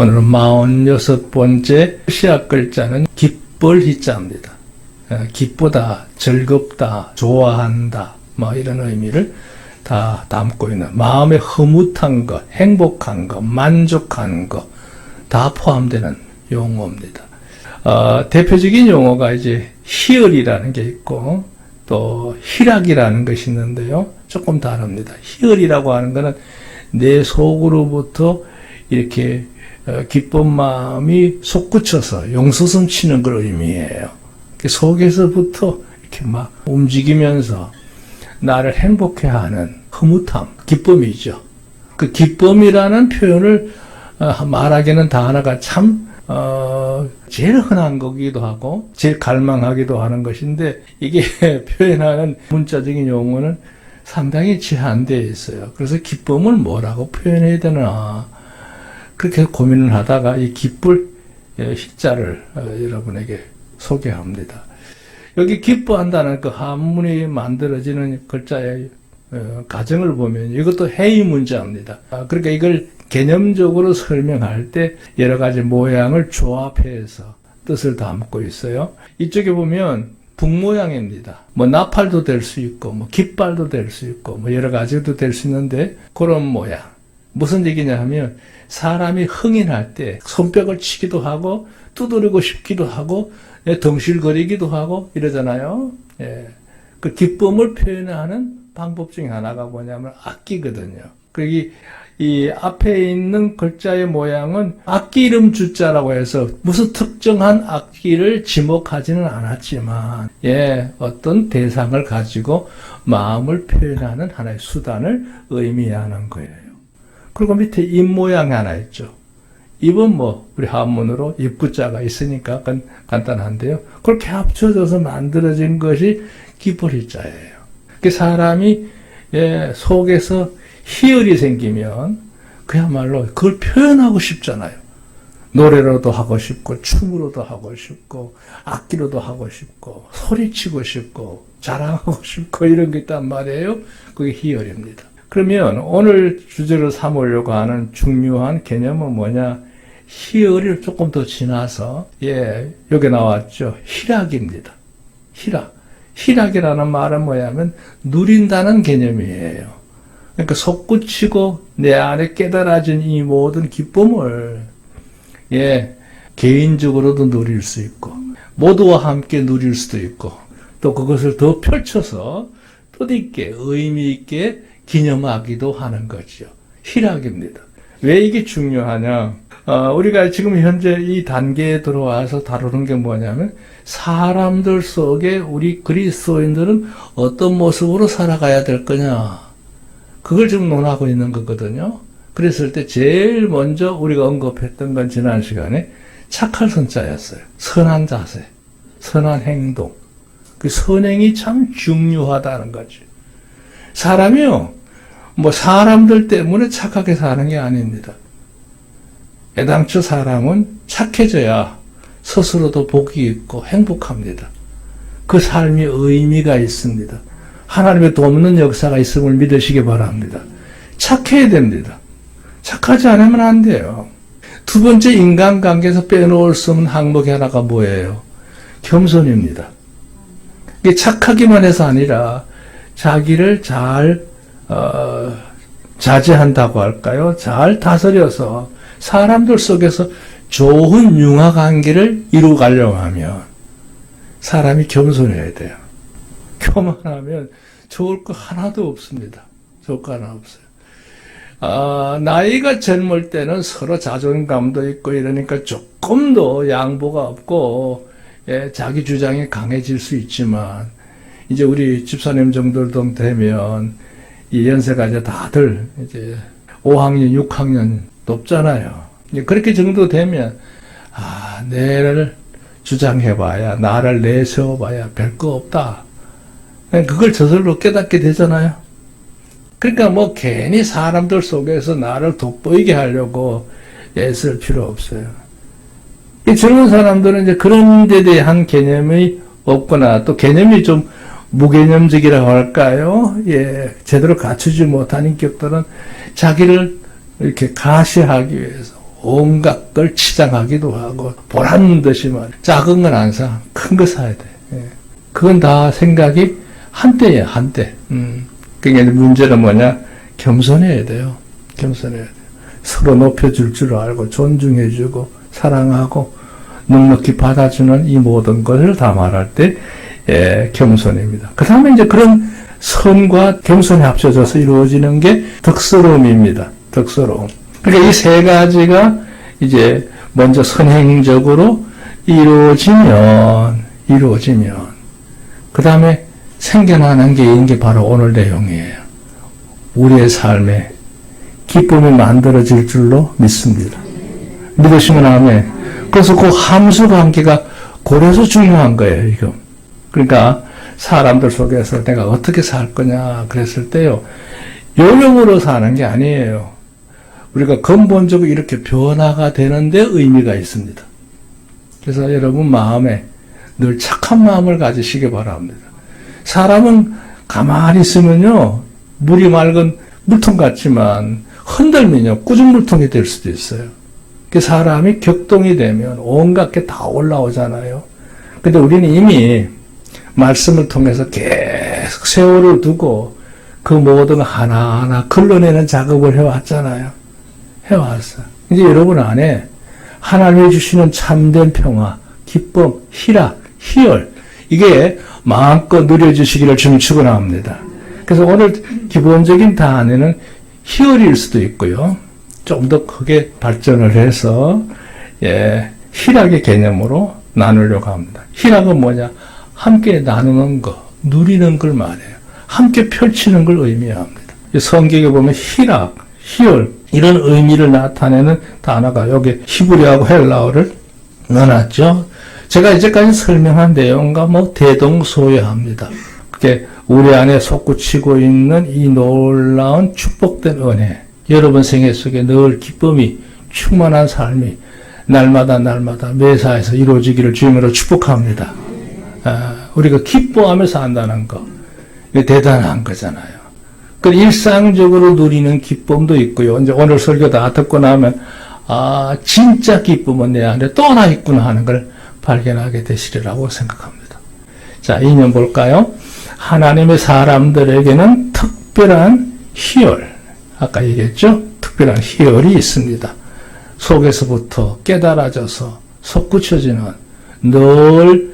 오늘은 46번째 시작 글자는 기쁠 희자입니다. 기쁘다, 즐겁다, 좋아한다, 뭐 이런 의미를 다 담고 있는 마음에 흐뭇한 것, 행복한 것, 만족한 것 다 포함되는 용어입니다. 대표적인 용어가 이제 희열이라는 게 있고 또 희락이라는 것이 있는데요. 조금 다릅니다. 희열이라고 하는 것은 내 속으로부터 이렇게 기쁜 마음이 솟구쳐서 용솟음 치는 걸 의미해요. 속에서부터 이렇게 막 움직이면서 나를 행복해하는 흐뭇함, 기쁨이죠. 그 기쁨이라는 표현을 말하기는 단어가 참 제일 흔한 거기도 하고 제일 갈망하기도 하는 것인데 이게 표현하는 문자적인 용어는 상당히 제한되어 있어요. 그래서 기쁨을 뭐라고 표현해야 되나 그렇게 고민을 하다가 이 기쁠 희자를 여러분에게 소개합니다. 여기 기뻐한다는 그 한문이 만들어지는 글자의 가정을 보면 이것도 해의 문자입니다. 그러니까 이걸 개념적으로 설명할 때 여러 가지 모양을 조합해서 뜻을 담고 있어요. 이쪽에 보면 북모양입니다. 뭐 나팔도 될 수 있고 뭐 깃발도 될 수 있고 뭐 여러 가지도 될 수 있는데 그런 모양. 무슨 얘기냐 하면 사람이 흥인할 때 손뼉을 치기도 하고 두드리고 싶기도 하고 덩실거리기도 하고 이러잖아요. 예. 그 기쁨을 표현하는 방법 중에 하나가 뭐냐면 악기거든요. 그러기 이 앞에 있는 글자의 모양은 악기 이름 주자라고 해서 무슨 특정한 악기를 지목하지는 않았지만 어떤 대상을 가지고 마음을 표현하는 하나의 수단을 의미하는 거예요. 그리고 밑에 입 모양이 하나 있죠. 입은 뭐 우리 한문으로 입구자가 있으니까 간단한데요. 그렇게 합쳐져서 만들어진 것이 기쁠희자예요. 그 사람이 속에서 희열이 생기면 그야말로 그걸 표현하고 싶잖아요. 노래로도 하고 싶고 춤으로도 하고 싶고 악기로도 하고 싶고 소리치고 싶고 자랑하고 싶고 이런 게 있단 말이에요. 그게 희열입니다. 그러면 오늘 주제로 삼으려고 하는 중요한 개념은 뭐냐? 희열을 조금 더 지나서 여기 나왔죠. 희락입니다. 희락이라는 말은 뭐냐면 누린다는 개념이에요. 그러니까 솟구치고 내 안에 깨달아진 이 모든 기쁨을 개인적으로도 누릴 수 있고 모두와 함께 누릴 수도 있고 또 그것을 더 펼쳐서 뜻있게 의미 있게 기념하기도 하는 거죠. 희락입니다. 왜 이게 중요하냐? 우리가 지금 현재 이 단계에 들어와서 다루는 게 뭐냐면 사람들 속에 우리 그리스도인들은 어떤 모습으로 살아가야 될 거냐? 그걸 지금 논하고 있는 거거든요. 그랬을 때 제일 먼저 우리가 언급했던 건 지난 시간에 착할 선자였어요. 선한 자세, 선한 행동. 그 선행이 참 중요하다는 거죠. 사람이요, 뭐 사람들 때문에 착하게 사는 게 아닙니다. 애당초 사람은 착해져야 스스로도 복이 있고 행복합니다. 그 삶이 의미가 있습니다. 하나님의 돕는 역사가 있음을 믿으시기 바랍니다. 착해야 됩니다. 착하지 않으면 안 돼요. 두 번째 인간관계에서 빼놓을 수 없는 항목이 하나가 뭐예요? 겸손입니다. 이게 착하기만 해서 아니라 자기를 잘 자제한다고 할까요? 잘 다스려서 사람들 속에서 좋은 융화관계를 이루가려고 하면 사람이 겸손해야 돼요. 교만하면 좋을 거 하나도 없습니다. 좋을 거 하나 없어요. 나이가 젊을 때는 서로 자존감도 있고 이러니까 조금 더 양보가 없고 자기 주장이 강해질 수 있지만 이제 우리 집사님 정도 되면 이 연세가 이제 다들 이제 5학년, 6학년 높잖아요. 그렇게 정도 되면 내를 주장해봐야 나를 내세워봐야 별거 없다. 그걸 저절로 깨닫게 되잖아요. 그러니까 뭐 괜히 사람들 속에서 나를 돋보이게 하려고 애쓸 필요 없어요. 이 젊은 사람들은 이제 그런 데 대한 개념이 없거나 또 개념이 좀 무개념적이라고 할까요? 제대로 갖추지 못한 인격들은 자기를 이렇게 가시하기 위해서 온갖 걸 치장하기도 하고 보란 듯이 말 작은 건 안 사, 큰 거 사야 돼. 예. 그건 다 생각이 한때예요, 한때. 그러니까 문제는 뭐냐? 겸손해야 돼요. 겸손해야 돼요. 서로 높여줄 줄 알고 존중해주고 사랑하고 넉넉히 받아주는 이 모든 것을 다 말할 때 겸손입니다. 그 다음에 이제 그런 선과 겸손이 합쳐져서 이루어지는 게 덕스러움입니다. 덕스러움. 그러니까 이 세 가지가 이제 먼저 선행적으로 이루어지면 그 다음에 생겨나는 게 있는 게 바로 오늘 내용이에요. 우리의 삶에 기쁨이 만들어질 줄로 믿습니다. 믿으시면 아멘. 그래서 그 함수 관계가 그래서 중요한 거예요, 이거. 그러니까 사람들 속에서 내가 어떻게 살 거냐 그랬을 때요. 요령으로 사는 게 아니에요. 우리가 근본적으로 이렇게 변화가 되는데 의미가 있습니다. 그래서 여러분 마음에 늘 착한 마음을 가지시기 바랍니다. 사람은 가만히 있으면요. 물이 맑은 물통 같지만 흔들면요. 꾸준 물통이 될 수도 있어요. 그 사람이 격동이 되면 온갖 게 다 올라오잖아요. 근데 우리는 이미 말씀을 통해서 계속 세월을 두고 그 모든 거 하나하나 걸러내는 작업을 해왔잖아요. 해왔어. 이제 여러분 안에 하나님이 주시는 참된 평화, 기쁨, 희락, 희열 이게 마음껏 누려주시기를 주님 축원합니다. 그래서 오늘 기본적인 단어는 희열일 수도 있고요. 좀 더 크게 발전을 해서 희락의 개념으로 나누려고 합니다. 희락은 뭐냐? 함께 나누는 거, 누리는 걸 말해요. 함께 펼치는 걸 의미합니다. 성경에 보면 희락, 희열 이런 의미를 나타내는 단어가 여기 히브리어하고 헬라어를 넣어놨죠. 제가 이제까지 설명한 내용과 대동소이합니다. 그게 우리 안에 솟구치고 있는 이 놀라운 축복된 은혜, 여러분 생애 속에 늘 기쁨이 충만한 삶이 날마다 매사에서 이루어지기를 주님으로 축복합니다. 우리가 기뻐하며 산다는 거 대단한 거잖아요. 그 일상적으로 누리는 기쁨도 있고요. 이제 오늘 설교 다 듣고 나면 진짜 기쁨은 내 안에 또 하나 있구나 하는 걸 발견하게 되시리라고 생각합니다. 자, 2년 볼까요? 하나님의 사람들에게는 특별한 희열, 아까 얘기했죠? 특별한 희열이 있습니다. 속에서부터 깨달아져서 솟구쳐지는 늘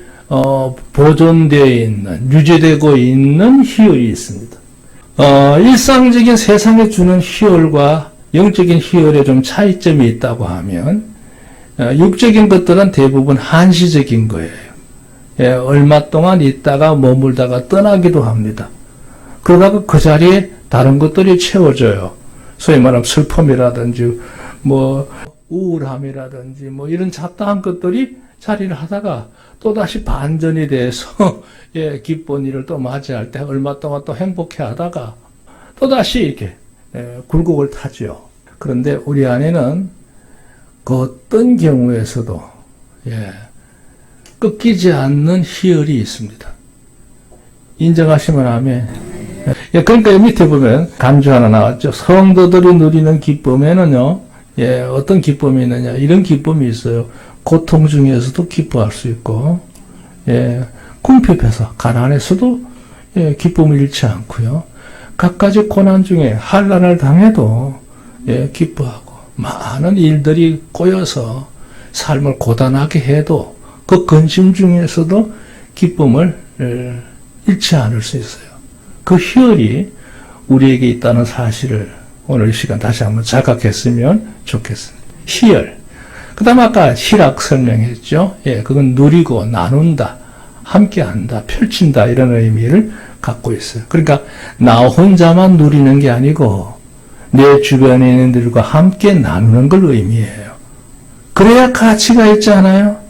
보존되어 있는, 유지되고 있는 희열이 있습니다. 일상적인 세상에 주는 희열과 영적인 희열에 좀 차이점이 있다고 하면 육적인 것들은 대부분 한시적인 거예요. 얼마 동안 있다가 머물다가 떠나기도 합니다. 그러다가 그 자리에 다른 것들이 채워져요. 소위 말하면 슬픔이라든지 우울함이라든지 이런 잡다한 것들이 자리를 하다가 또다시 반전이 돼서 기쁜 일을 또 맞이할 때 얼마 동안 또 행복해 하다가 또다시 이렇게 굴곡을 타죠. 그런데 우리 안에는 그 어떤 경우에서도 꺾이지 않는 희열이 있습니다. 인정하시면 아멘. 그러니까 밑에 보면 간주 하나 나왔죠. 성도들이 누리는 기쁨에는요, 어떤 기쁨이 있느냐, 이런 기쁨이 있어요. 고통 중에서도 기뻐할 수 있고, 궁핍해서 가난해서도 기쁨을 잃지 않고요. 갖가지 고난 중에 환난을 당해도 기뻐하고, 많은 일들이 꼬여서 삶을 고단하게 해도 그 근심 중에서도 기쁨을 잃지 않을 수 있어요. 그 희열이 우리에게 있다는 사실을 오늘 이 시간 다시 한번 자각했으면 좋겠습니다. 희열. 그 다음 아까 희락 설명했죠. 그건 누리고 나눈다, 함께한다, 펼친다 이런 의미를 갖고 있어요. 그러니까 나 혼자만 누리는 게 아니고 내 주변에 있는 들과 함께 나누는 걸 의미해요. 그래야 가치가 있지 않아요?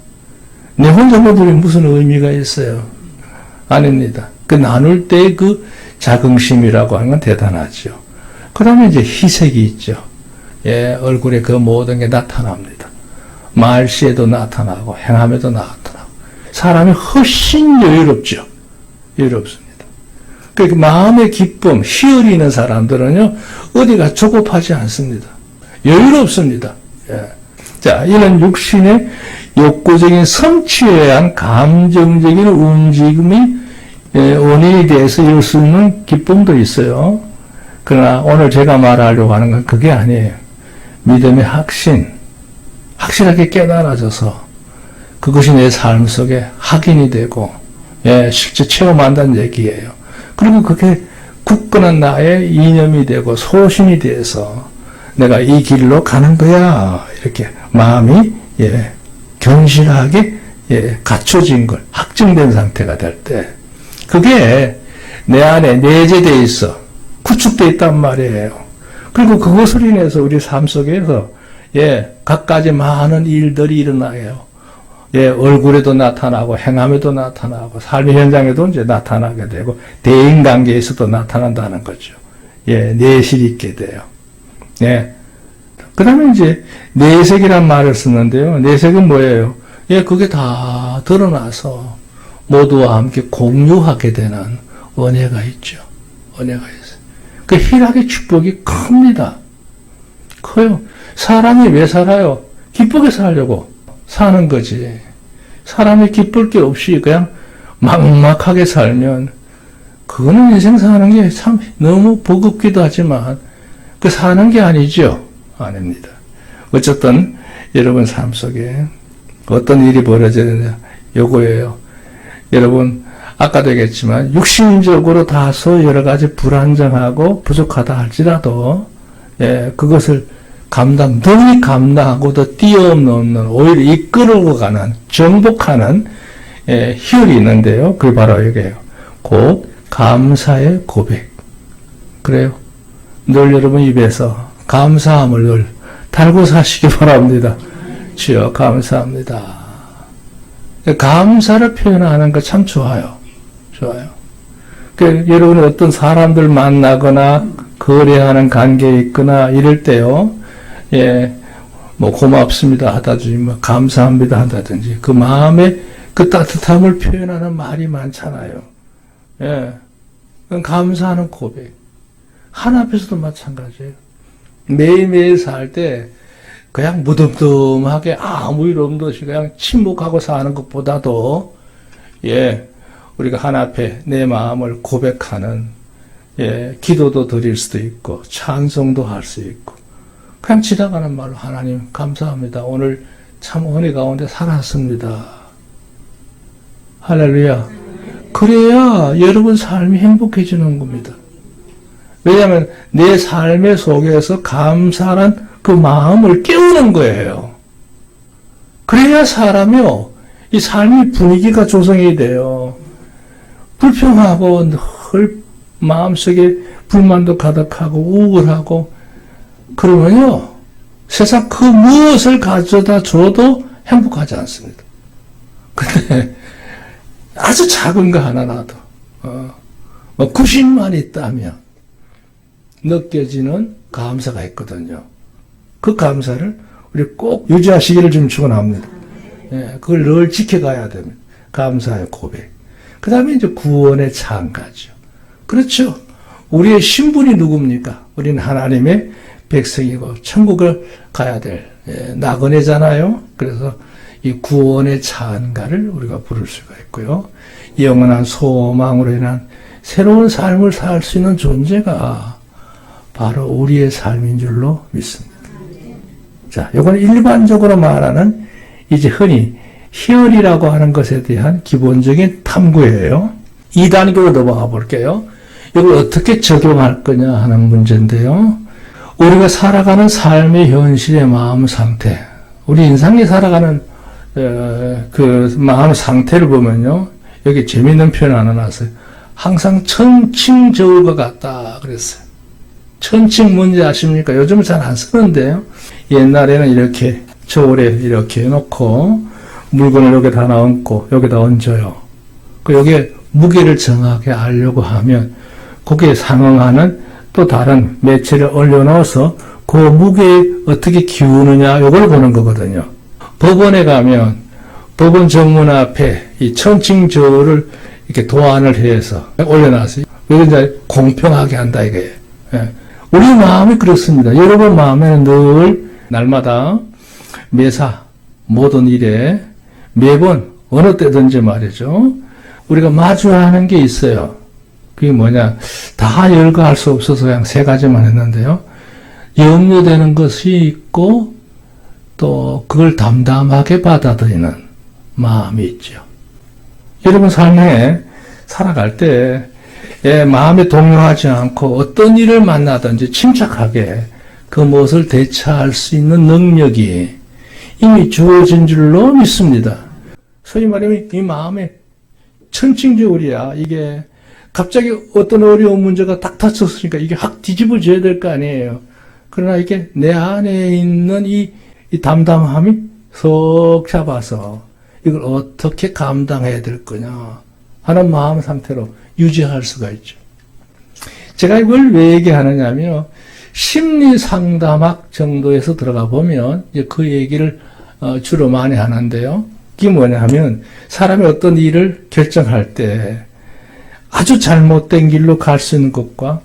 내 혼자만 누리면 무슨 의미가 있어요? 아닙니다. 그 나눌 때 그 자긍심이라고 하는 건 대단하죠. 그 다음에 이제 희색이 있죠. 얼굴에 그 모든 게 나타납니다. 말씨에도 나타나고 행함에도 나타나고 사람이 훨씬 여유롭죠. 여유롭습니다. 그 마음의 기쁨, 희열이 있는 사람들은요 어디가 조급하지 않습니다. 여유롭습니다. 자, 이런 육신의 욕구적인 성취에 의한 감정적인 움직임이 원인이 돼서 이룰 수 있는 기쁨도 있어요. 그러나 오늘 제가 말하려고 하는 건 그게 아니에요. 믿음의 확실하게 깨달아져서 그것이 내 삶 속에 확인이 되고 실제 체험한다는 얘기예요. 그리고 그게 굳건한 나의 이념이 되고 소신이 돼서 내가 이 길로 가는 거야. 이렇게 마음이 견실하게 갖춰진 걸 확증된 상태가 될 때 그게 내 안에 내재되어 있어. 구축되어 있단 말이에요. 그리고 그것을 인해서 우리 삶 속에서 갖가지 많은 일들이 일어나요. 얼굴에도 나타나고 행함에도 나타나고 삶의 현장에도 이제 나타나게 되고 대인관계에서도 나타난다는 거죠. 내실이 있게 돼요. 그 다음에 이제 내색이란 말을 쓰는데요. 내색은 뭐예요? 그게 다 드러나서 모두와 함께 공유하게 되는 은혜가 있죠. 은혜가 있어요. 그 희락의 축복이 큽니다. 커요. 사람이 왜 살아요? 기쁘게 살려고 사는 거지. 사람이 기쁠 게 없이 그냥 막막하게 살면 그거는 인생 사는 게 참 너무 버겁기도 하지만 그 사는 게 아니죠. 아닙니다. 어쨌든 여러분 삶 속에 어떤 일이 벌어져야 되냐 요거예요. 여러분 아까도 얘기했지만 육신적으로 다소 여러 가지 불안정하고 부족하다 할지라도 그것을 늘 감당하고도 뛰어넘는 오히려 이끌어 가는 정복하는 희열이 있는데요. 그게 바로 이게요. 곧 감사의 고백. 그래요. 늘 여러분 입에서 감사함을 늘 달고 사시기 바랍니다. 주여 감사합니다. 감사를 표현하는 거 참 좋아요. 좋아요. 여러분이 어떤 사람들 만나거나 거래하는 관계에 있거나 이럴 때요. 뭐 고맙습니다 하다든지 뭐 감사합니다 하다든지 그 마음의 그 따뜻함을 표현하는 말이 많잖아요. 감사하는 고백. 하나 앞에서도 마찬가지예요. 매일매일 살 때 그냥 무덤덤하게 아무 일 없는 듯이 그냥 침묵하고 사는 것보다도 우리가 하나 앞에 내 마음을 고백하는 기도도 드릴 수도 있고 찬송도 할 수 있고 그냥 지나가는 말로 하나님 감사합니다. 오늘 참 은혜 가운데 살았습니다. 할렐루야. 그래야 여러분 삶이 행복해지는 겁니다. 왜냐하면 내 삶의 속에서 감사한 그 마음을 깨우는 거예요. 그래야 사람이요. 이 삶의 분위기가 조성이 돼요. 불평하고 늘 마음속에 불만도 가득하고 우울하고 그러면요. 세상 그 무엇을 가져다 줘도 행복하지 않습니다. 근데 아주 작은 거 하나라도 90만 있다면 느껴지는 감사가 있거든요. 그 감사를 우리 꼭 유지하시기를 좀 축원합니다. 그걸 늘 지켜가야 됩니다. 감사의 고백. 그 다음에 이제 구원의 찬가죠. 그렇죠. 우리의 신분이 누굽니까? 우리는 하나님의 백성이고 천국을 가야 될 나그네잖아요. 그래서 이 구원의 찬가를 우리가 부를 수가 있고요. 영원한 소망으로 인한 새로운 삶을 살 수 있는 존재가 바로 우리의 삶인 줄로 믿습니다. 자, 이건 일반적으로 말하는 이제 흔히 희열이라고 하는 것에 대한 기본적인 탐구예요. 2단계로 넘어가 볼게요. 이걸 어떻게 적용할 거냐 하는 문제인데요. 우리가 살아가는 삶의 현실의 마음 상태, 우리 인생이 살아가는 그 마음 상태를 보면요. 여기 재미있는 표현 하나 나왔어요. 항상 천칭 저울 것 같다 그랬어요. 천칭 뭔지 아십니까? 요즘은 잘 안 쓰는데요. 옛날에는 이렇게 저울에 이렇게 해놓고 물건을 여기다 얹고 여기다 얹어요. 여기에 무게를 정확하게 알려고 하면 거기에 상응하는 또 다른 매체를 올려놓아서 그 무게에 어떻게 기우느냐 이걸 보는 거거든요. 법원에 가면 법원 정문 앞에 이 천칭 저울을 이렇게 도안을 해서 올려놨어요. 이건 이제 공평하게 한다 이거예요. 우리 마음이 그렇습니다. 여러분 마음에는 늘 날마다 매사 모든 일에 매번 어느 때든지 말이죠. 우리가 마주하는 게 있어요. 그게 뭐냐. 다 열거할 수 없어서 그냥 세 가지만 했는데요. 염려되는 것이 있고 또 그걸 담담하게 받아들이는 마음이 있죠. 여러분 삶에 살아갈 때 마음에 동요하지 않고 어떤 일을 만나든지 침착하게 그 무엇을 대처할 수 있는 능력이 이미 주어진 줄로 믿습니다. 소위 말하면 이 마음에 천칭조울이야. 이게 갑자기 어떤 어려운 문제가 딱 닥쳤으니까 이게 확 뒤집어져야 될 거 아니에요. 그러나 이게 내 안에 있는 이 담담함이 석 잡아서 이걸 어떻게 감당해야 될 거냐 하는 마음 상태로 유지할 수가 있죠. 제가 이걸 왜 얘기하느냐면 심리상담학 정도에서 들어가 보면 이제 그 얘기를 주로 많이 하는데요. 이게 뭐냐 하면 사람이 어떤 일을 결정할 때 아주 잘못된 길로 갈 수 있는 것과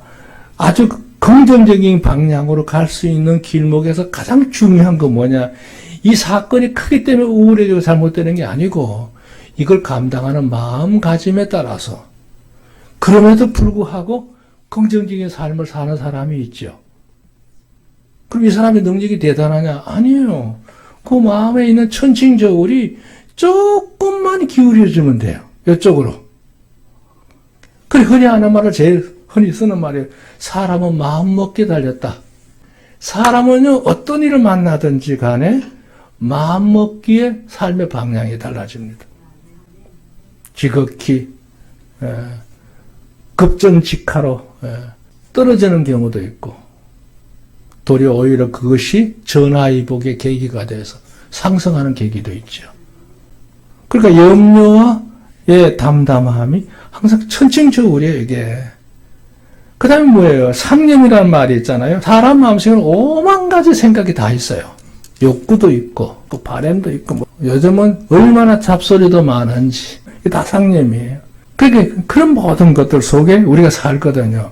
아주 긍정적인 방향으로 갈 수 있는 길목에서 가장 중요한 건 뭐냐. 이 사건이 크기 때문에 우울해지고 잘못되는 게 아니고 이걸 감당하는 마음가짐에 따라서 그럼에도 불구하고 긍정적인 삶을 사는 사람이 있죠. 그럼 이 사람의 능력이 대단하냐? 아니에요. 그 마음에 있는 천칭저울이 조금만 기울여주면 돼요. 이쪽으로. 그래, 흔히 하는 말을 제일 흔히 쓰는 말이에요. 사람은 마음먹기에 달렸다. 사람은요, 어떤 일을 만나든지 간에 마음먹기에 삶의 방향이 달라집니다. 지극히 급전직하로 떨어지는 경우도 있고 도리어 오히려 그것이 전화위복의 계기가 돼서 상승하는 계기도 있죠. 그러니까 염려와 담담함이 항상 천칭저울이에요, 이게. 그 다음에 뭐예요? 상념이라는 말이 있잖아요. 사람 마음속에는 오만 가지 생각이 다 있어요. 욕구도 있고, 또 바램도 있고, 요즘은 얼마나 잡소리도 많은지. 이게 다 상념이에요. 그러니까 그런 모든 것들 속에 우리가 살거든요.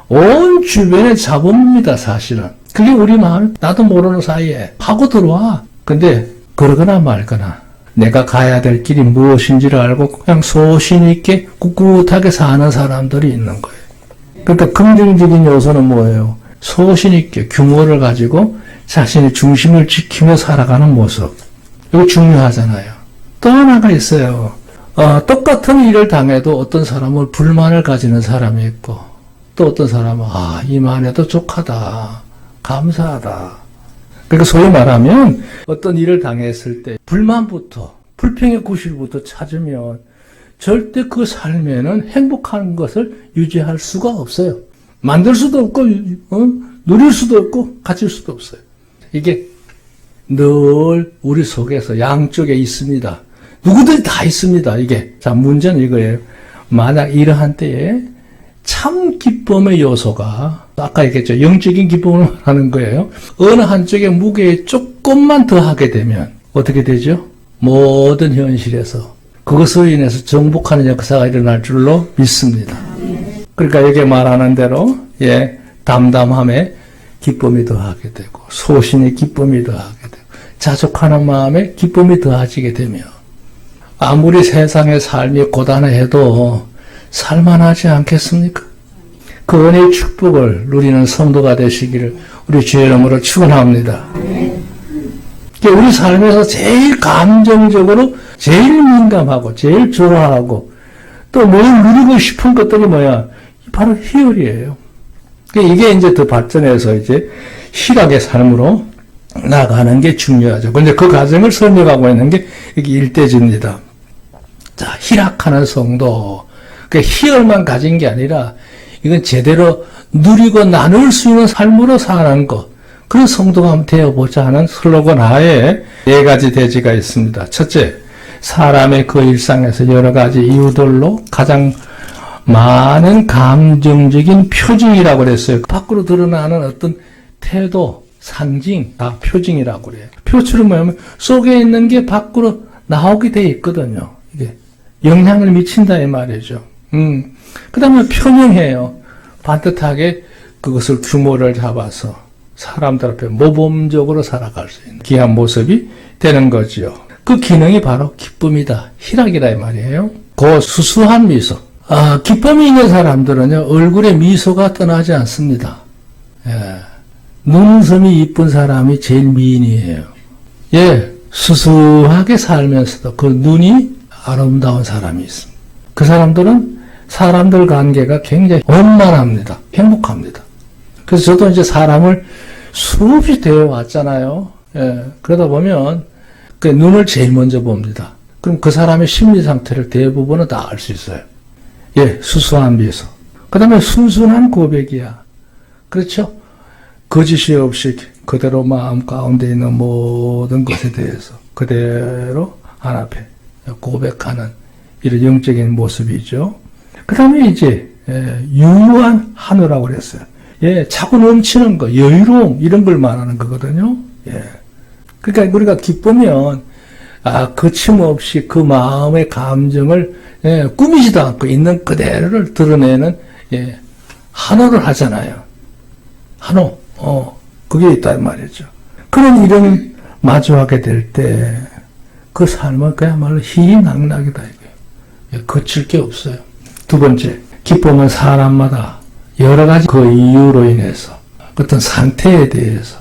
온 주변에 잡음입니다, 사실은. 그게 우리 마음, 나도 모르는 사이에 하고 들어와. 근데 그러거나 말거나 내가 가야 될 길이 무엇인지를 알고 그냥 소신 있게 꿋꿋하게 사는 사람들이 있는 거예요. 그러니까 긍정적인 요소는 뭐예요? 소신 있게 규모를 가지고 자신의 중심을 지키며 살아가는 모습. 이거 중요하잖아요. 또 하나가 있어요. 똑같은 일을 당해도 어떤 사람은 불만을 가지는 사람이 있고 또 어떤 사람은 이만해도 족하다. 감사하다. 그러니까 소위 말하면 어떤 일을 당했을 때 불만부터 불평의 구실부터 찾으면 절대 그 삶에는 행복한 것을 유지할 수가 없어요. 만들 수도 없고 누릴 수도 없고 가질 수도 없어요. 이게 늘 우리 속에서 양쪽에 있습니다. 누구든지 다 있습니다. 이게. 자, 문제는 이거예요. 만약 이러한 때에 참 기쁨의 요소가 아까 얘기했죠. 영적인 기쁨을 말하는 거예요. 어느 한쪽에 무게에 조금만 더 하게 되면 어떻게 되죠? 모든 현실에서 그것으로 인해서 정복하는 역사가 일어날 줄로 믿습니다. 그러니까 여기 말하는 대로 담담함에 기쁨이 더하게 되고 소신의 기쁨이 더하게 되고 자족하는 마음에 기쁨이 더해지게 되면 아무리 세상의 삶이 고단해도 살만하지 않겠습니까? 그 은혜의 축복을 누리는 성도가 되시기를 우리 주의 이름으로 축원합니다. 우리 삶에서 제일 감정적으로 제일 민감하고 제일 좋아하고 또 뭘 누리고 싶은 것들이 뭐야? 바로 희열이에요. 이게 이제 더 발전해서 이제 희락의 삶으로 나가는 게 중요하죠. 근데 그 과정을 설명하고 있는 게 이게 일대지입니다. 자, 희락하는 성도. 그 희열만 가진 게 아니라 이건 제대로 누리고 나눌 수 있는 삶으로 사는 것. 그런 성도가 한번 되어보자 하는 슬로건 하에 4가지 대지가 있습니다. 첫째, 사람의 그 일상에서 여러 가지 이유들로 가장 많은 감정적인 표징이라고 그랬어요. 밖으로 드러나는 어떤 태도, 상징, 다 표징이라고 그래요. 표출은 뭐냐면 속에 있는 게 밖으로 나오게 돼 있거든요. 이게 영향을 미친다 이 말이죠. 그 다음에 편형해요. 반듯하게 그것을 규모를 잡아서 사람들 앞에 모범적으로 살아갈 수 있는 귀한 모습이 되는 거지요. 그 기능이 바로 기쁨이다. 희락이라 이 말이에요. 그 수수한 미소. 기쁨이 있는 사람들은요, 얼굴에 미소가 떠나지 않습니다. 예. 눈웃음이 이쁜 사람이 제일 미인이에요. 예, 수수하게 살면서도 그 눈이 아름다운 사람이 있습니다. 그 사람들은 사람들 관계가 굉장히 원만합니다. 행복합니다. 그래서 저도 이제 사람을 수없이 대해왔잖아요. 예, 그러다 보면 그 눈을 제일 먼저 봅니다. 그럼 그 사람의 심리 상태를 대부분은 다 알 수 있어요. 예, 수수한 미소. 그 다음에 순순한 고백이야. 그렇죠? 거짓이 없이 그대로 마음 가운데 있는 모든 것에 대해서 그대로 하나 앞에 고백하는 이런 영적인 모습이죠. 그 다음에 이제 유유한 한우라고 그랬어요. 예, 차고 넘치는 거, 여유로움 이런 걸 말하는 거거든요. 예. 그러니까 우리가 기쁘면 거침없이 그 마음의 감정을 꾸미지도 않고 있는 그대로를 드러내는 한호를 하잖아요. 한호, 그게 있단 말이죠. 그런 일을 마주하게 될 때 그 삶은 그야말로 희희낙낙이다 이거예요. 거칠 게 없어요. 두 번째, 기쁨은 사람마다 여러 가지 그 이유로 인해서 어떤 상태에 대해서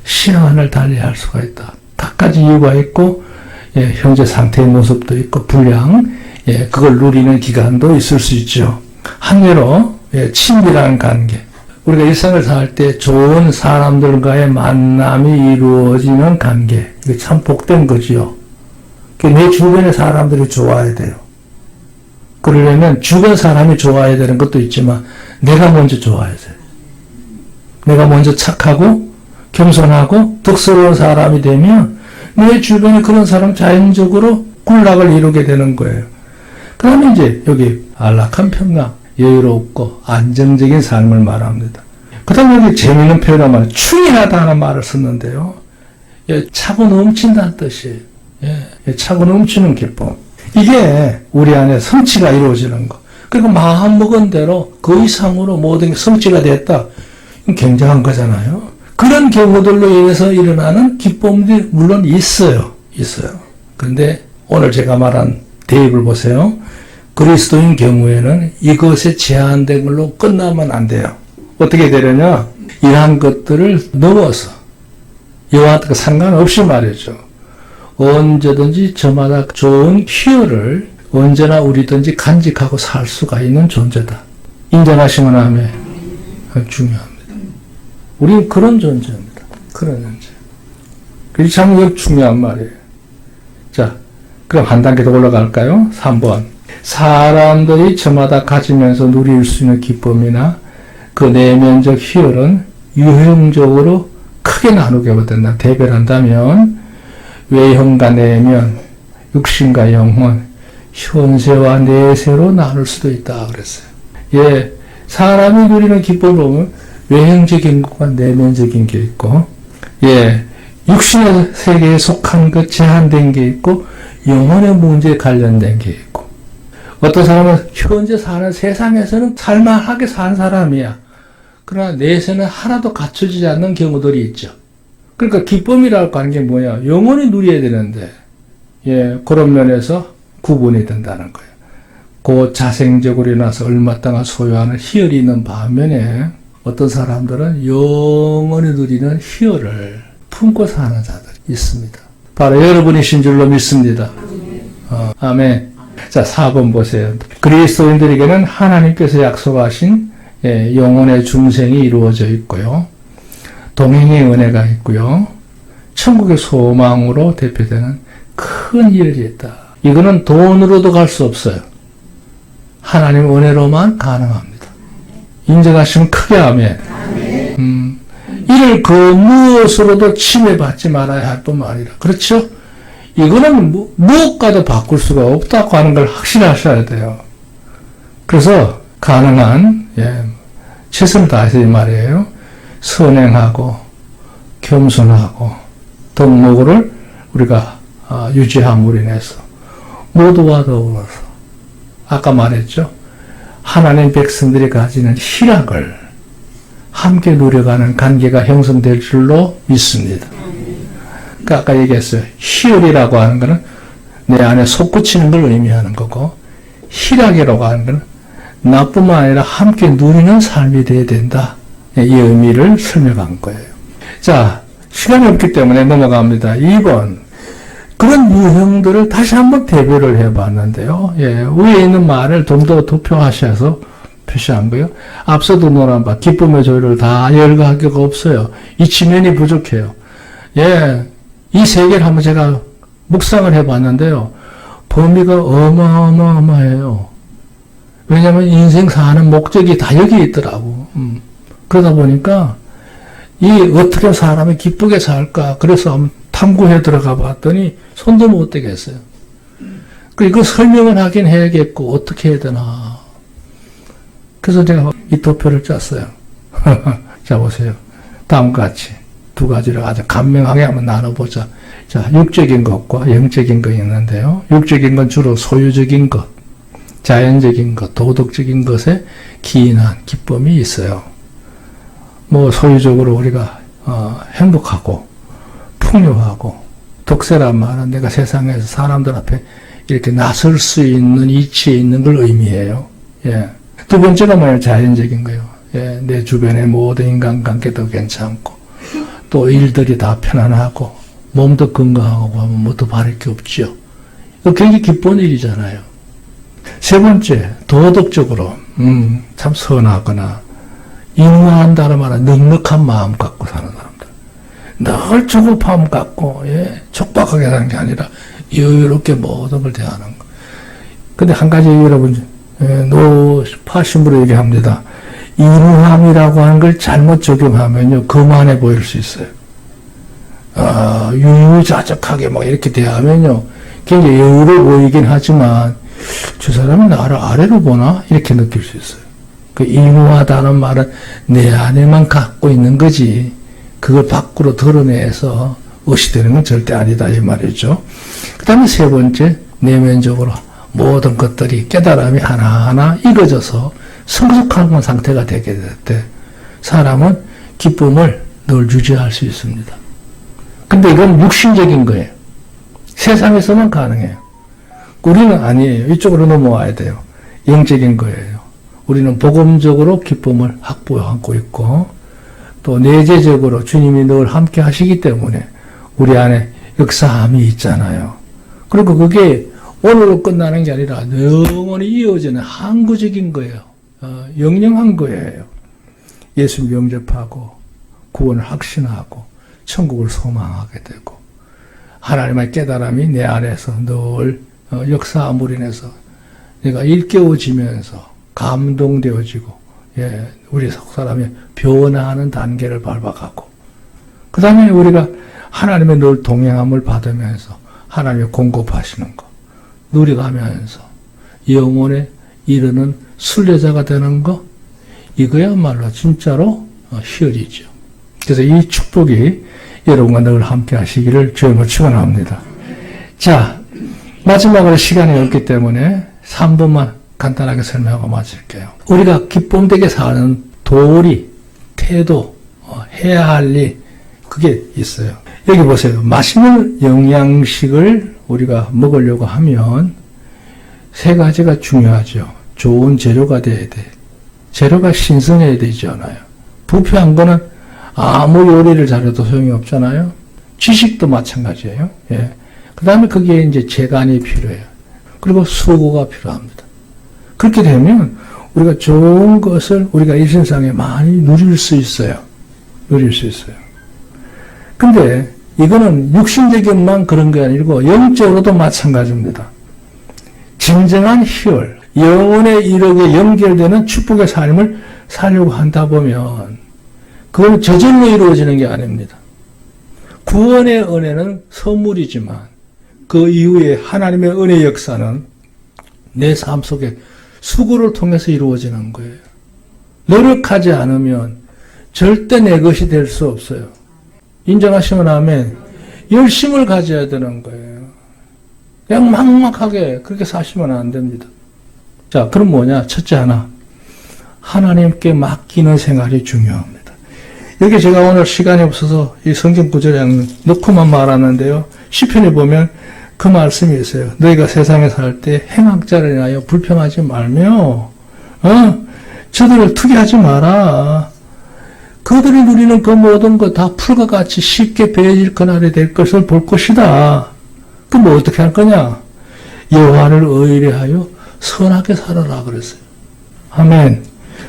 시련을 달리할 수가 있다. 각 가지 이유가 있고 현재 상태의 모습도 있고 불량, 그걸 누리는 기간도 있을 수 있죠. 한계로 친밀한 관계. 우리가 일상을 살 때 좋은 사람들과의 만남이 이루어지는 관계. 이게 참 복된 거지요. 내 주변의 사람들이 좋아야 돼요. 그러려면 주변 사람이 좋아야 되는 것도 있지만 내가 먼저 좋아야 돼요. 내가 먼저 착하고 겸손하고 덕스러운 사람이 되면 내 주변에 그런 사람 자연적으로 군락을 이루게 되는 거예요. 그 다음에 이제 여기 안락한 평강, 여유롭고 안정적인 삶을 말합니다. 그 다음에 여기 재미있는 표현을 말해요. 충인하다는 말을 썼는데요. 차고 넘친다는 뜻이에요. 차고 넘치는 기쁨. 이게 우리 안에 성취가 이루어지는 거. 그리고 마음 먹은 대로 그 이상으로 모든 게 성취가 됐다. 굉장한 거잖아요. 그런 경우들로 인해서 일어나는 기쁨들이 물론 있어요. 그런데 오늘 제가 말한 대입을 보세요. 그리스도인 경우에는 이것에 제한된 걸로 끝나면 안 돼요. 어떻게 되려냐? 이러한 것들을 넘어서 여호와와 상관없이 말이죠. 언제든지 저마다 좋은 희열을 언제나 우리든지 간직하고 살 수가 있는 존재다. 인정하시면 아멘. 중요합니다. 우리는 그런 존재입니다. 그런 존재. 그게 참 중요한 말이에요. 자, 그럼 한 단계 더 올라갈까요? 3번. 사람들이 저마다 가지면서 누릴 수 있는 기쁨이나 그 내면적 희열은 유형적으로 크게 나누게 된다. 대별한다면 외형과 내면, 육신과 영혼, 현세와 내세로 나눌 수도 있다 그랬어요. 예, 사람이 누리는 기쁨을 보면 외형적인 것과 내면적인 게 있고, 육신의 세계에 속한 것 제한된 게 있고, 영혼의 문제에 관련된 게 있고, 어떤 사람은 현재 사는 세상에서는 살만하게 산 사람이야. 그러나 내세는 하나도 갖춰지지 않는 경우들이 있죠. 그러니까 기쁨이라고 하는 게 뭐냐? 영원히 누려야 되는데, 그런 면에서 구분이 된다는 거예요. 그 자생적으로 인해서 얼마 동안 소유하는 희열이 있는 반면에 어떤 사람들은 영원히 누리는 희열을 품고 사는 자들이 있습니다. 바로 여러분이신 줄로 믿습니다. 아멘. 자, 4번 보세요. 그리스도인들에게는 하나님께서 약속하신 영혼의 중생이 이루어져 있고요. 동행의 은혜가 있고요. 천국의 소망으로 대표되는 큰 일이 있다. 이거는 돈으로도 갈 수 없어요. 하나님 은혜로만 가능합니다. 인정하시면 크게 아멘. 이를 그 무엇으로도 침해받지 말아야 할 뿐만 아니라. 그렇죠? 이거는 무엇과도 바꿀 수가 없다고 하는 걸 확신하셔야 돼요. 그래서 가능한 최선을 다해서 이 말이에요. 선행하고 겸손하고 덕목을 우리가 유지함으로 인해서 모두와 더불어서 아까 말했죠. 하나님 백성들이 가지는 희락을 함께 누려가는 관계가 형성될 줄로 믿습니다. 그러니까 아까 얘기했어요. 희열이라고 하는 것은 내 안에 솟구치는 걸 의미하는 거고, 희락이라고 하는 것은 나뿐만 아니라 함께 누리는 삶이 되어야 된다. 이 의미를 설명한 거예요. 자, 시간이 없기 때문에 넘어갑니다. 2번. 그런 유형들을 다시 한번 대별을 해봤는데요. 예, 위에 있는 말을 좀 더 도표하셔서 표시한 거예요. 앞서도 논한 바, 기쁨의 조율을 다 열거할 게 없어요. 이 지면이 부족해요. 예, 이 세 개를 한번 제가 묵상을 해봤는데요. 범위가 어마어마해요. 왜냐하면 인생 사는 목적이 다 여기 있더라고. 그러다 보니까 이 어떻게 사람이 기쁘게 살까? 그래서 한번 탐구해 들어가 봤더니 손도 못 대겠어요. 이거 설명을 하긴 해야겠고 어떻게 해야 되나. 그래서 제가 이 도표를 짰어요. 자, 보세요. 다음과 같이 두 가지를 아주 간명하게 한번 나눠보자. 자, 육적인 것과 영적인 것이 있는데요. 육적인 건 주로 소유적인 것, 자연적인 것, 도덕적인 것에 기인한 기쁨이 있어요. 뭐 소유적으로 우리가 행복하고 풍요하고, 독세란 말은 내가 세상에서 사람들 앞에 이렇게 나설 수 있는 이치에 있는 걸 의미해요. 예. 두 번째가 뭐예요? 자연적인 거예요. 예. 내 주변의 모든 인간관계도 괜찮고, 또 일들이 다 편안하고, 몸도 건강하고 하면 뭐 더 바랄 게 없죠. 이거 굉장히 기쁜 일이잖아요. 세 번째, 도덕적으로 참 선하거나 인후한다는 말은 넉넉한 마음 갖고 사는 사람들. 늘 조급함 갖고, 예, 촉박하게 사는 게 아니라 여유롭게 모든 걸 대하는 거. 근데 한 가지 여러분, 노파 신부로 얘기합니다. 인후함이라고 하는 걸 잘못 적용하면요, 거만해 보일 수 있어요. 유유자적하게 막 이렇게 대하면요, 굉장히 여유로워 보이긴 하지만, 저 사람이 나를 아래로 보나? 이렇게 느낄 수 있어요. 그 인후하다는 말은 내 안에만 갖고 있는 거지, 그걸 밖으로 드러내서 의시되는 건 절대 아니다, 이 말이죠. 그 다음에 세 번째, 내면적으로 모든 것들이 깨달음이 하나하나 익어져서 성숙한 상태가 되게 될 때, 사람은 기쁨을 늘 유지할 수 있습니다. 근데 이건 육신적인 거예요. 세상에서만 가능해요. 우리는 아니에요. 이쪽으로 넘어와야 돼요. 영적인 거예요. 우리는 복음적으로 기쁨을 확보하고 있고, 또 내재적으로 주님이 늘 함께 하시기 때문에 우리 안에 역사함이 있잖아요. 그리고 그게 오늘로 끝나는 게 아니라 영원히 이어지는 항구적인 거예요. 영영한 거예요. 예수님 영접하고 구원을 확신하고 천국을 소망하게 되고, 하나님의 깨달음이 내 안에서 늘 역사함으로 인해서 내가 일깨워지면서 감동되어지고, 예, 우리 사람이 변화하는 단계를 밟아가고, 그 다음에 우리가 하나님의 늘 동행함을 받으면서 하나님의 공급하시는 거 누려가면서 영혼에 이르는 순례자가 되는 거, 이거야말로 진짜로 희열이죠. 그래서 이 축복이 여러분과 늘 함께 하시기를 주님을 축원합니다. 자, 마지막으로 시간이 없기 때문에 3분만 간단하게 설명하고 마칠게요. 우리가 기쁨되게 사는 도리, 태도, 해야 할 일, 그게 있어요. 여기 보세요. 맛있는 영양식을 우리가 먹으려고 하면 세 가지가 중요하죠. 좋은 재료가 돼야 돼. 재료가 신선해야 되잖아요. 부패한 거는 아무 요리를 잘해도 소용이 없잖아요. 지식도 마찬가지예요. 예. 그 다음에 거기에 이제 재간이 필요해요. 그리고 수고가 필요합니다. 그렇게 되면 우리가 좋은 것을 우리가 일생상에 많이 누릴 수 있어요. 누릴 수 있어요. 근데 이거는 육신적인만 그런 게 아니고 영적으로도 마찬가지입니다. 진정한 희열, 영혼의 이력에 연결되는 축복의 삶을 살려고 한다 보면 그건 저절로 이루어지는 게 아닙니다. 구원의 은혜는 선물이지만 그 이후에 하나님의 은혜 역사는 내 삶 속에 수고를 통해서 이루어지는 거예요. 노력하지 않으면 절대 내 것이 될 수 없어요. 인정하시면 아멘. 열심을 가져야 되는 거예요. 그냥 막막하게 그렇게 사시면 안 됩니다. 자, 그럼 뭐냐? 첫째 하나, 하나님께 맡기는 생활이 중요합니다. 여기 제가 오늘 시간이 없어서 이 성경 구절에 넣고만 말하는데요. 시편에 보면 그 말씀이 있어요. 너희가 세상에 살 때 행악자를 인하여 불평하지 말며 저들을 투기하지 마라. 그들이 누리는 그 모든 것 다 풀과 같이 쉽게 배어질 그날이 될 것을 볼 것이다. 그럼 뭐 어떻게 할 거냐? 여호와를 의뢰하여 선하게 살아라 그랬어요. 아멘.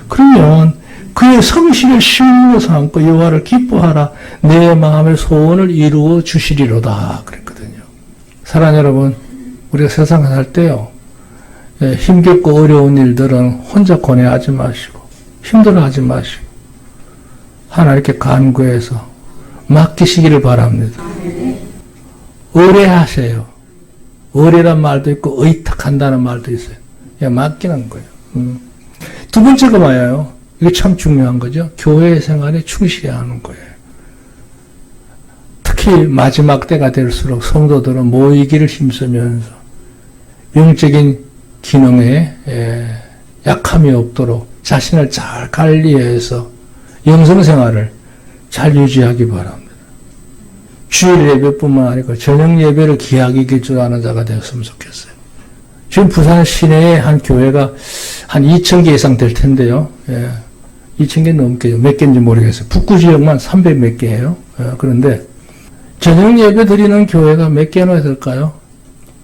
그러면 그의 성실을 심으로 삼고 여호와를 기뻐하라. 내 마음의 소원을 이루어 주시리로다 그랬거든요. 사랑하는 여러분, 우리가 세상에 살 때요, 힘겹고 어려운 일들은 혼자 고뇌하지 마시고 힘들어하지 마시고 하나님께 간구해서 맡기시기를 바랍니다. 의뢰하세요. 의뢰란 말도 있고 의탁한다는 말도 있어요. 그냥 맡기는 거예요. 두 번째가 뭐예요? 이게 참 중요한 거죠. 교회 생활에 충실해야 하는 거예요. 특히 마지막 때가 될수록 성도들은 모이기를 힘쓰면서 영적인 기능에 약함이 없도록 자신을 잘 관리해서 영성생활을 잘 유지하기 바랍니다. 주일 예배뿐만 아니고 저녁 예배를 귀하게 기초하는 자가 되었으면 좋겠어요. 지금 부산 시내에 한 교회가 한 2,000개 이상 될 텐데요. 2,000개 넘게, 몇 개인지 모르겠어요. 북구 지역만 300 몇 개예요. 그런데 저녁 예배 드리는 교회가 몇 개나 될까요?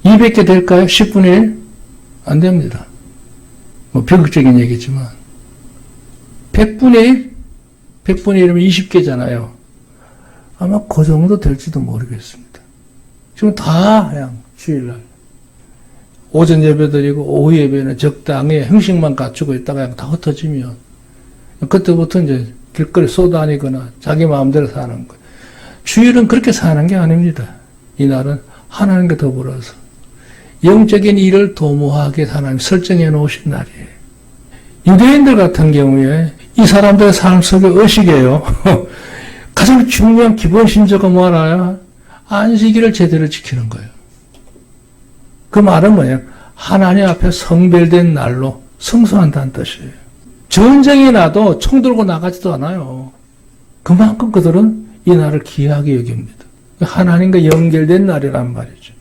200개 될까요? 10분의 1? 안 됩니다. 뭐 비극적인 얘기지만 100분의 1? 100분의 1이면 20개잖아요. 아마 그 정도 될지도 모르겠습니다. 지금 다 그냥 주일날 오전 예배 드리고 오후 예배는 적당히 형식만 갖추고 있다가 그냥 다 흩어지면 그때부터 이제 길거리 쏘다니거나 자기 마음대로 사는 거예요. 주일은 그렇게 사는 게 아닙니다. 이날은 하나님과 더불어서 영적인 일을 도모하게 하나님 설정해 놓으신 날이에요. 유대인들 같은 경우에 이 사람들의 삶 속에 의식이에요. 가장 중요한 기본 신조가 뭐 알아요? 안식일을 제대로 지키는 거예요. 그 말은 뭐예요? 하나님 앞에 성별된 날로 성수한다는 뜻이에요. 전쟁이 나도 총 들고 나가지도 않아요. 그만큼 그들은 이 날을 귀하게 여깁니다. 하나님과 연결된 날이란 말이죠.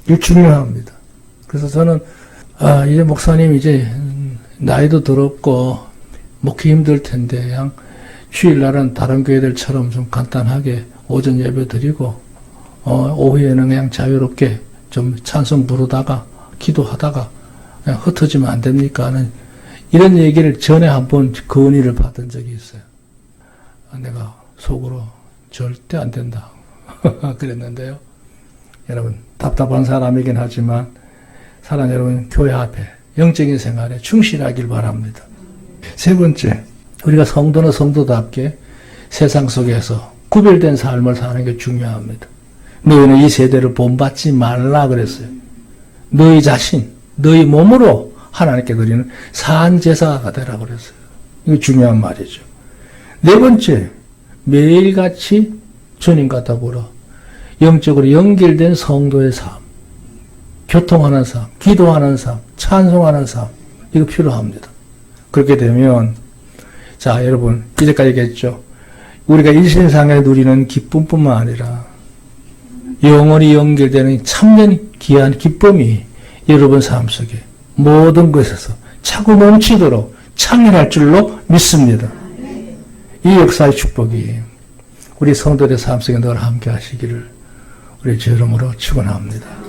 이게 중요합니다. 그래서 저는 이제 목사님 이제 나이도 들었고 먹기 힘들 텐데 그냥 주일날은 다른 교회들처럼 좀 간단하게 오전 예배 드리고 오후에는 그냥 자유롭게 좀 찬송 부르다가 기도하다가 그냥 흩어지면 안 됩니까? 하는 이런 얘기를 전에 한번 건의를 받은 적이 있어요. 내가 속으로 절대 안 된다 그랬는데요. 여러분 답답한 사람이긴 하지만 사랑 여러분 교회 앞에 영적인 생활에 충실하길 바랍니다. 세 번째, 우리가 성도는 성도답게 세상 속에서 구별된 삶을 사는 게 중요합니다. 너희는 이 세대를 본받지 말라 그랬어요. 너희 자신, 너희 몸으로 하나님께 드리는 산제사가 되라 그랬어요. 이거 중요한 말이죠. 네 번째, 매일같이 주님과 더불어 영적으로 연결된 성도의 삶, 교통하는 삶, 기도하는 삶, 찬송하는 삶, 이거 필요합니다. 그렇게 되면 자 여러분 이제까지 얘기했죠. 우리가 일신상에 누리는 기쁨뿐만 아니라 영원히 연결되는 참된 귀한 기쁨이 여러분 삶 속에 모든 것에서 차고 넘치도록 창렬할 줄로 믿습니다. 이 역사의 축복이 우리 성도들의 삶 속에 늘 함께 하시기를 우리 주 이름으로 축원합니다.